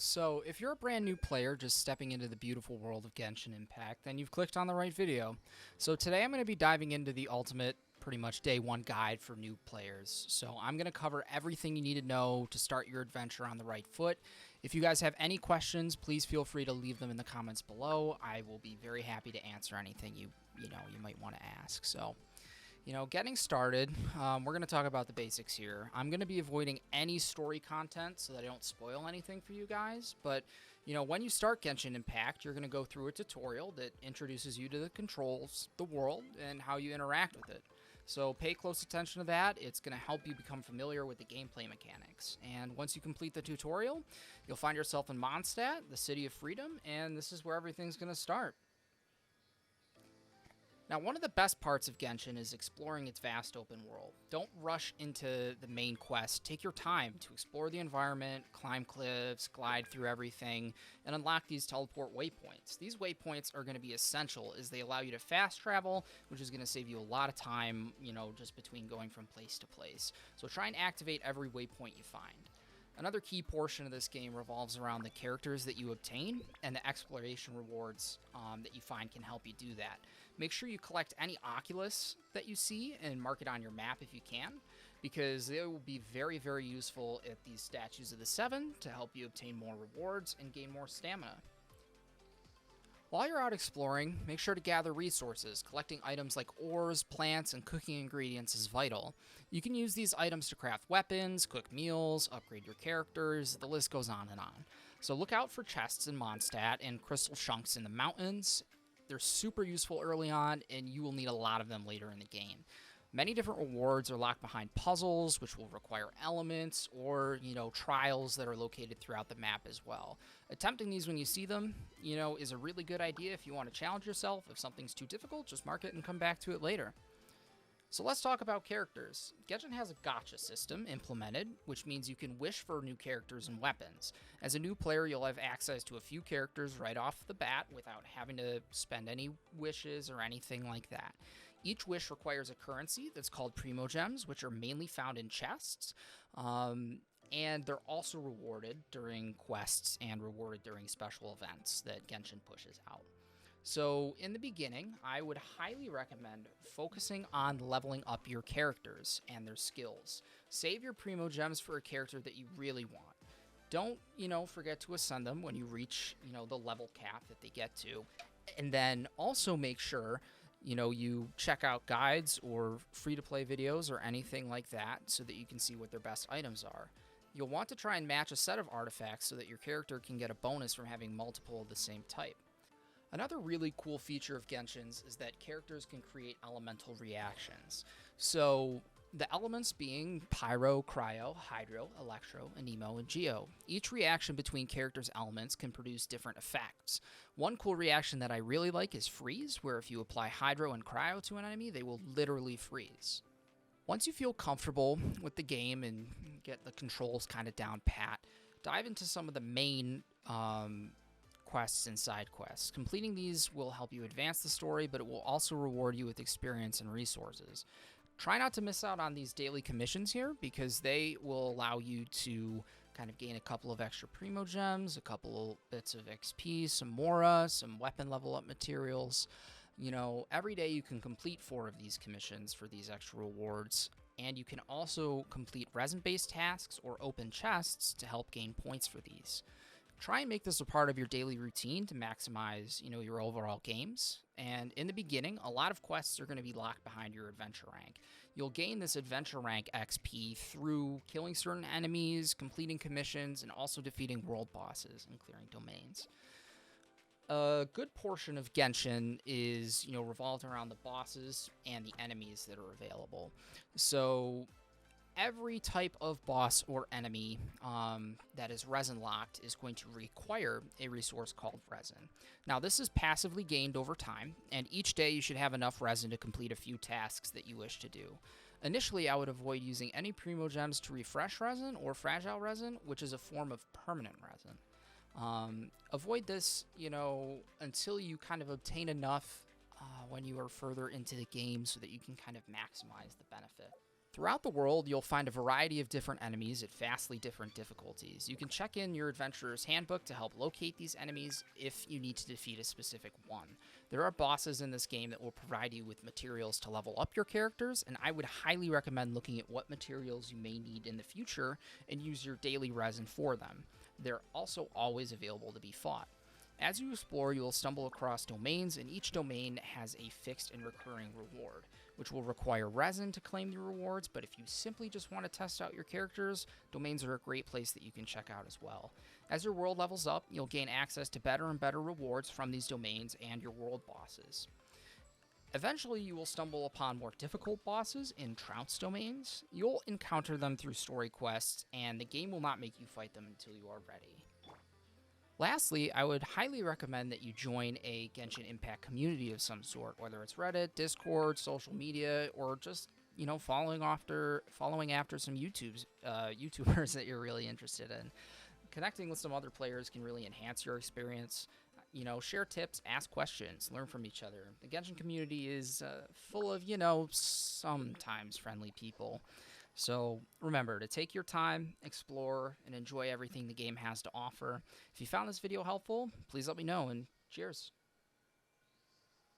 So if you're a brand new player just stepping into the beautiful world of Genshin Impact, then you've clicked on the right video. So today I'm going to be diving into the ultimate, pretty much day one guide for new players. So I'm going to cover everything you need to know to start your adventure on the right foot. If you guys have any questions, please feel free to leave them in the comments below. I will be very happy to answer anything you might want to ask. So, getting started, we're going to talk about the basics here. I'm going to be avoiding any story content so that I don't spoil anything for you guys. But, when you start Genshin Impact, you're going to go through a tutorial that introduces you to the controls, the world, and how you interact with it. So pay close attention to that. It's going to help you become familiar with the gameplay mechanics. And once you complete the tutorial, you'll find yourself in Mondstadt, the City of Freedom, and this is where everything's going to start. Now, one of the best parts of Genshin is exploring its vast open world. Don't rush into the main quest. Take your time to explore the environment, climb cliffs, glide through everything, and unlock these teleport waypoints. These waypoints are going to be essential as they allow you to fast travel, which is going to save you a lot of time, just between going from place to place. So try and activate every waypoint you find. Another key portion of this game revolves around the characters that you obtain, and the exploration rewards that you find can help you do that. Make sure you collect any Oculus that you see and mark it on your map if you can, because they will be very, very useful at these Statues of the Seven to help you obtain more rewards and gain more stamina. While you're out exploring, make sure to gather resources. Collecting items like ores, plants, and cooking ingredients is vital. You can use these items to craft weapons, cook meals, upgrade your characters, the list goes on and on. So look out for chests in Mondstadt and crystal chunks in the mountains. They're super useful early on, and you will need a lot of them later in the game. Many different rewards are locked behind puzzles, which will require elements, or, trials that are located throughout the map as well. Attempting these when you see them, is a really good idea if you want to challenge yourself. If something's too difficult, just mark it and come back to it later. So let's talk about characters. Genshin has a Gacha system implemented, which means you can wish for new characters and weapons. As a new player, you'll have access to a few characters right off the bat without having to spend any wishes or anything like that. Each wish requires a currency that's called Primogems, which are mainly found in chests, and they're also rewarded during quests and rewarded during special events that Genshin pushes out. So in the beginning, I would highly recommend focusing on leveling up your characters and their skills. Save your Primogems for a character that you really want. Don't, forget to ascend them when you reach, the level cap that they get to. And then also make sure you check out guides or free-to-play videos or anything like that so that you can see what their best items are. You'll want to try and match a set of artifacts so that your character can get a bonus from having multiple of the same type. Another really cool feature of Genshin's is that characters can create elemental reactions. So the elements being Pyro, Cryo, Hydro, Electro, Anemo, and Geo. Each reaction between characters' elements can produce different effects. One cool reaction that I really like is Freeze, where if you apply Hydro and Cryo to an enemy, they will literally freeze. Once you feel comfortable with the game and get the controls kind of down pat, dive into some of the main quests and side quests. Completing these will help you advance the story, but it will also reward you with experience and resources. Try not to miss out on these daily commissions here, because they will allow you to kind of gain a couple of extra Primogems, a couple bits of XP, some Mora, some weapon level up materials. Every day you can complete 4 of these commissions for these extra rewards, and you can also complete resin-based tasks or open chests to help gain points for these. Try and make this a part of your daily routine to maximize, your overall games. And in the beginning, a lot of quests are going to be locked behind your adventure rank. You'll gain this adventure rank XP through killing certain enemies, completing commissions, and also defeating world bosses and clearing domains. A good portion of Genshin is, revolved around the bosses and the enemies that are available. So every type of boss or enemy that is resin locked is going to require a resource called resin. Now, this is passively gained over time, and each day you should have enough resin to complete a few tasks that you wish to do. Initially, I would avoid using any Primogems to refresh resin or fragile resin, which is a form of permanent resin. Avoid this, until you kind of obtain enough when you are further into the game so that you can kind of maximize the benefit. Throughout the world, you'll find a variety of different enemies at vastly different difficulties. You can check in your adventurer's handbook to help locate these enemies if you need to defeat a specific one. There are bosses in this game that will provide you with materials to level up your characters, and I would highly recommend looking at what materials you may need in the future and use your daily resin for them. They're also always available to be fought. As you explore, you will stumble across domains, and each domain has a fixed and recurring reward, which will require resin to claim the rewards, but if you simply just want to test out your characters, domains are a great place that you can check out as well. As your world levels up, you'll gain access to better and better rewards from these domains and your world bosses. Eventually, you will stumble upon more difficult bosses in Trout's domains. You'll encounter them through story quests, and the game will not make you fight them until you are ready. Lastly, I would highly recommend that you join a Genshin Impact community of some sort, whether it's Reddit, Discord, social media, or just, following after some YouTubers that you're really interested in. Connecting with some other players can really enhance your experience. Share tips, ask questions, learn from each other. The Genshin community is full of, sometimes friendly people. So remember to take your time, explore, and enjoy everything the game has to offer. If you found this video helpful, please let me know, and cheers.